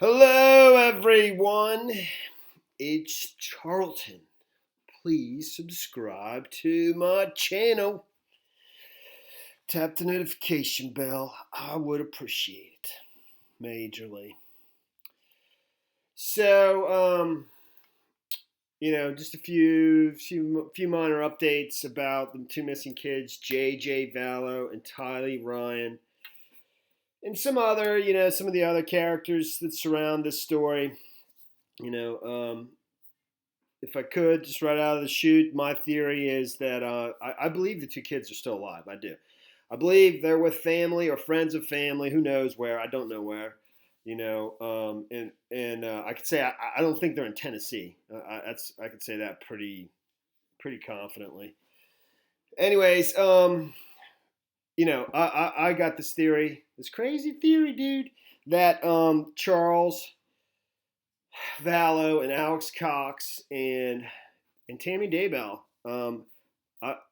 Hello, everyone. It's Charlton. Please subscribe to my channel. Tap the notification bell. I would appreciate it majorly. So, just a few minor updates about the two missing kids, JJ Vallow and Tylee Ryan, and some of the other characters that surround this story. You know, if I could just right out of the chute, my theory is that I believe the two kids are still alive. I do. I believe they're with family or friends of family. Who knows where? I don't know where. And I could say I don't think they're in Tennessee. I could say that pretty confidently. Anyways, I got this theory, this crazy theory, dude, that Charles Vallow and Alex Cox and Tammy Daybell.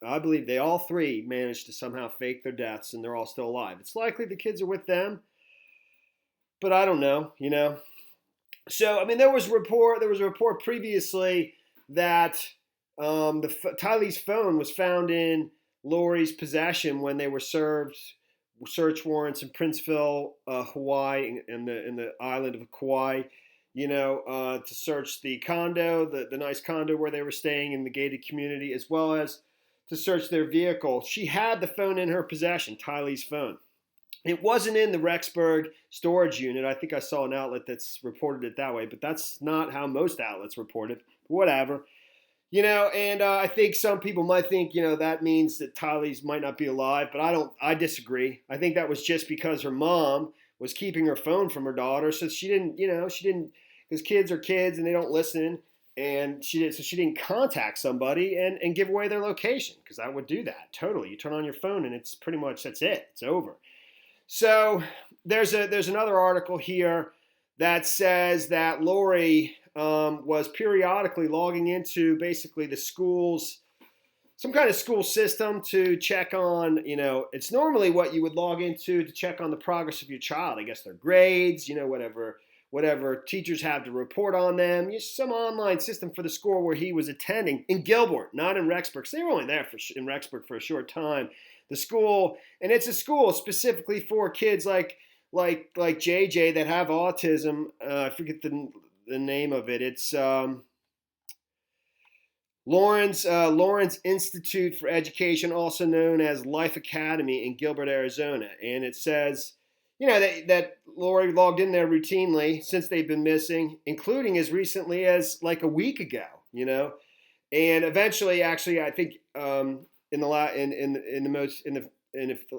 I believe they all three managed to somehow fake their deaths, and they're all still alive. It's likely the kids are with them, but I don't know. So I mean, there was a report previously that Tylee's phone was found in Lori's possession when they were served search warrants in Princeville, Hawaii, in the island of Kauai. To search the condo, the nice condo where they were staying in the gated community, as well as to search their vehicle. She had the phone in her possession, Tylee's phone. It wasn't in the Rexburg storage unit. I think I saw an outlet that's reported it that way, but that's not how most outlets report it. Whatever. And I think some people might think, that means that Tylee's might not be alive, but I disagree. I think that was just because her mom was keeping her phone from her daughter, so she didn't, because kids are kids and they don't listen, and she didn't contact somebody and give away their location, because I would do that totally. You turn on your phone and it's pretty much that's it. It's over. So there's another article here that says that Lori was periodically logging into basically the school's some kind of school system to check on, it's normally what you would log into to check on the progress of your child. I guess their grades, whatever teachers have to report on them. Some online system for the school where he was attending in Gilbert, not in Rexburg. So they were only there in Rexburg for a short time. The school, and it's a school specifically for kids like JJ that have autism. I forget the name of it. It's Lawrence Institute for Education, also known as Life Academy in Gilbert, Arizona. And it says, that Lori logged in there routinely since they've been missing, including as recently as like a week ago, And eventually, actually, I think in the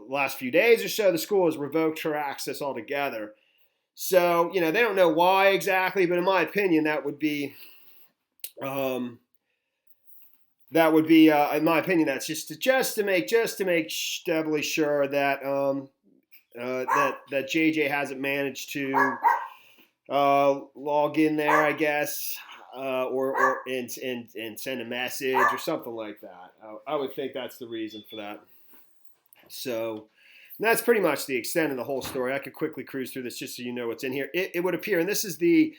last few days or so, the school has revoked her access altogether. So, they don't know why exactly, but in my opinion, that would be in my opinion, that's just to make doubly sure that that JJ hasn't managed to log in there, I guess, or send a message or something like that. I would think that's the reason for that. So that's pretty much the extent of the whole story. I could quickly cruise through this just so you know what's in here. It would appear, and this is the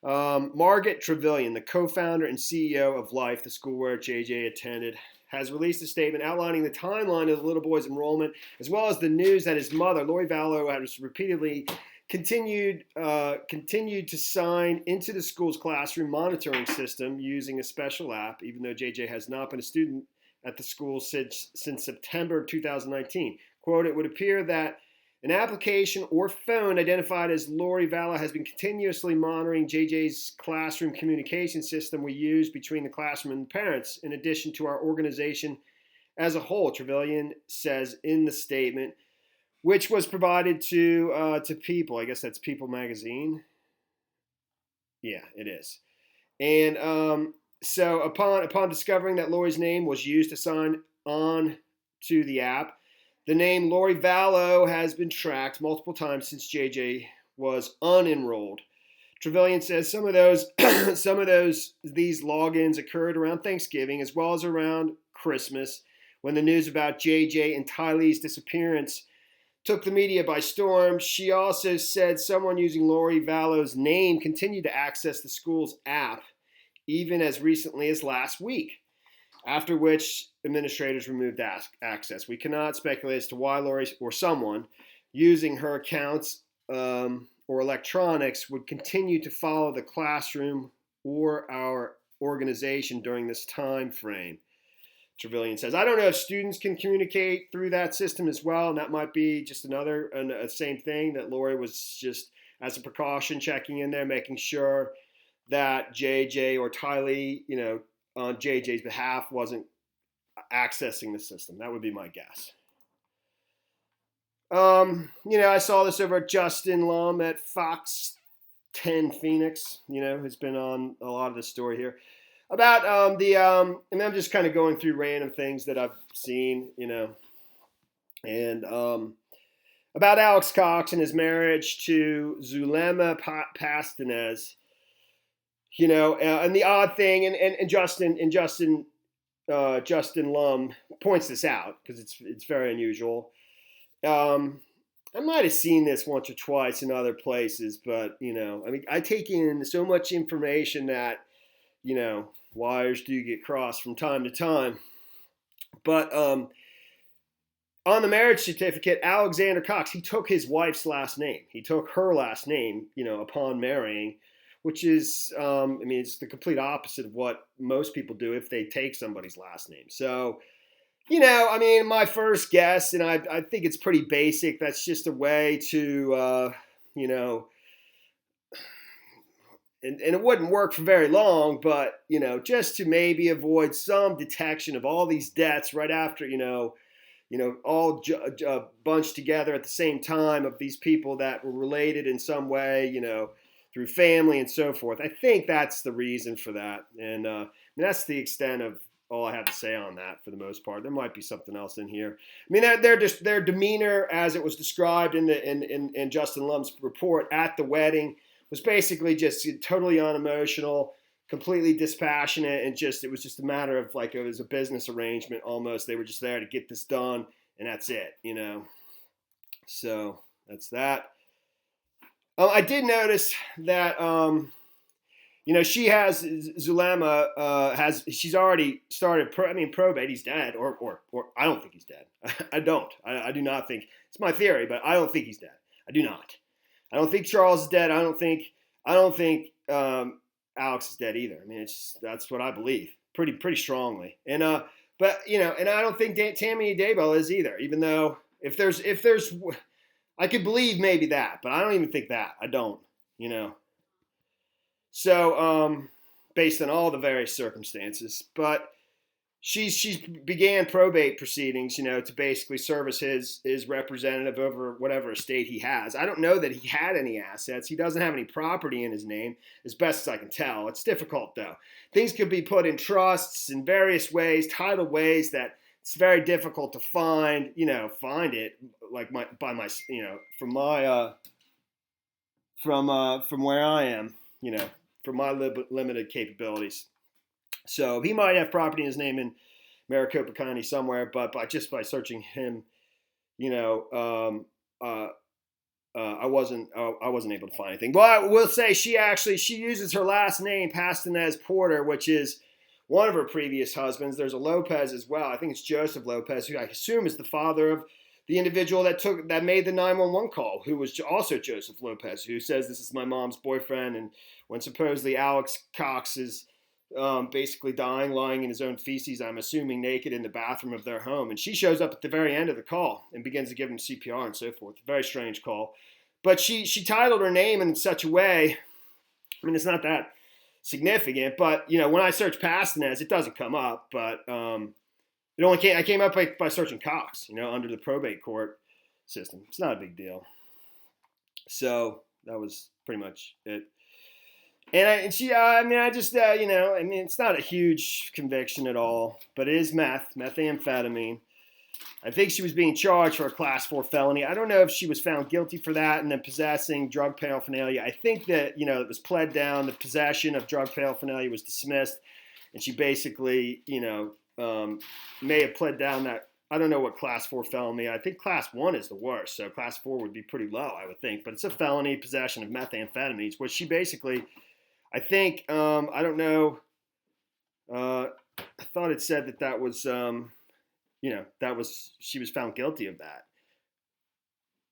Margaret Trevelyan, the co-founder and CEO of Life, the school where JJ attended, has released a statement outlining the timeline of the little boy's enrollment, as well as the news that his mother, Lori Vallow, has repeatedly continued to sign into the school's classroom monitoring system using a special app, even though JJ has not been a student at the school since September 2019. Quote, it would appear that an application or phone identified as Lori Vallow has been continuously monitoring JJ's classroom communication system we use between the classroom and the parents, in addition to our organization as a whole, Trevelyan says in the statement, which was provided to People. I guess that's People magazine. Yeah, it is. And so upon discovering that Lori's name was used to sign on to the app, the name Lori Vallow has been tracked multiple times since JJ was unenrolled. Trevelyan says some of these logins occurred around Thanksgiving as well as around Christmas, when the news about JJ and Tylee's disappearance took the media by storm. She also said someone using Lori Vallow's name continued to access the school's app even as recently as last week, after which administrators removed access. We cannot speculate as to why Lori or someone using her accounts or electronics would continue to follow the classroom or our organization during this time frame, Trevelyan says. I don't know if students can communicate through that system as well, and that might be just another same thing that Lori was just, as a precaution, checking in there, making sure that JJ or Tylee, on JJ's behalf, wasn't accessing the system. That would be my guess. I saw this over at Justin Lum at Fox 10 Phoenix, who's been on a lot of the story here about and I'm just kind of going through random things that I've seen, and about Alex Cox and his marriage to Zulema Pastanez, and the odd thing, and Justin Lum points this out because it's very unusual. I might have seen this once or twice in other places, but I take in so much information that wires do get crossed from time to time. But on the marriage certificate, Alexander Cox, he took his wife's last name. He took her last name, upon marrying, which is, it's the complete opposite of what most people do if they take somebody's last name. So, my first guess, and I think it's pretty basic, that's just a way to, and it wouldn't work for very long, but, just to maybe avoid some detection of all these deaths right after, all bunched together at the same time of these people that were related in some way, through family and so forth. I think that's the reason for that. And that's the extent of all I have to say on that for the most part. There might be something else in here. Their demeanor, as it was described in Justin Lum's report at the wedding, was basically just totally unemotional, completely dispassionate, and it was just a matter of like it was a business arrangement almost. They were just there to get this done, and that's it, So that's that. I did notice that, she has Zulema she's already started. Probate. He's dead, or I don't think he's dead. I do not think it's my theory, but I don't think he's dead. I do not. I don't think Charles is dead. I don't think Alex is dead either. That's what I believe pretty strongly. And but and I don't think Tammy Daybell is either. Even though if there's I could believe maybe that, but I don't even think that. I don't. So based on all the various circumstances, but she's began probate proceedings, to basically serve as his representative over whatever estate he has. I don't know that he had any assets. He doesn't have any property in his name, as best as I can tell. It's difficult though. Things could be put in trusts in various ways, titled ways that it's very difficult to find it like from where I am, from my limited capabilities. So he might have property in his name in Maricopa County somewhere, but by searching him, I wasn't able to find anything. But I will say she uses her last name, Pastanez Porter, which is one of her previous husbands. There's a Lopez as well. I think it's Joseph Lopez, who I assume is the father of the individual that made the 911 call, who was also Joseph Lopez, who says this is my mom's boyfriend, and when supposedly Alex Cox is basically lying in his own feces, I'm assuming naked in the bathroom of their home. And she shows up at the very end of the call and begins to give him CPR and so forth. Very strange call. But she titled her name in such a way, it's not that significant, but, when I search Pastanez, it doesn't come up. But I came up by searching Cox, under the probate court system. It's not a big deal. So that was pretty much it. It's not a huge conviction at all, but it is methamphetamine. I think she was being charged for a class 4 felony. I don't know if she was found guilty for that and then possessing drug paraphernalia. I think that, it was pled down. The possession of drug paraphernalia was dismissed, and she basically, may have pled down that I don't know what class 4 felony. I think class 1 is the worst. So class 4 would be pretty low, I would think. But it's a felony possession of methamphetamines, which she basically, I think, I don't know. I thought it said that was, she was found guilty of that.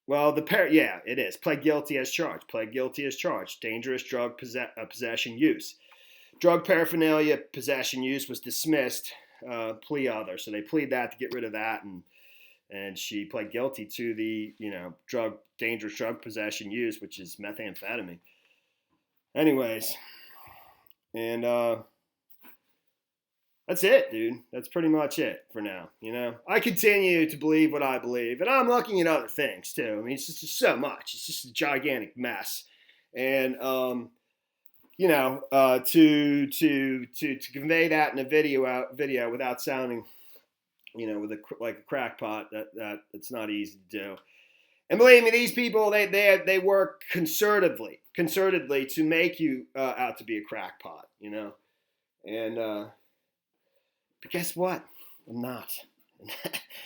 Well, yeah, it is. Pled guilty as charged. Pled guilty as charged. Dangerous drug possession use. Drug paraphernalia possession use was dismissed. Plea other. So they plead that to get rid of that, and she pled guilty to the dangerous drug possession use, which is methamphetamine. Anyways, and that's it, dude. That's pretty much it for now. I continue to believe what I believe, and I'm looking at other things too. I mean, it's just so much. It's just a gigantic mess, and to convey that in a video without sounding, like a crackpot, that's not easy to do. And believe me, these people they work concertedly to make you out to be a crackpot, and. But guess what? I'm not.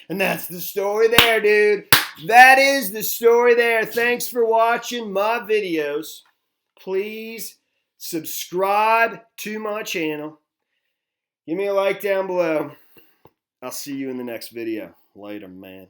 And that's the story there, dude. That is the story there. Thanks for watching my videos. Please subscribe to my channel. Give me a like down below. I'll see you in the next video. Later, man.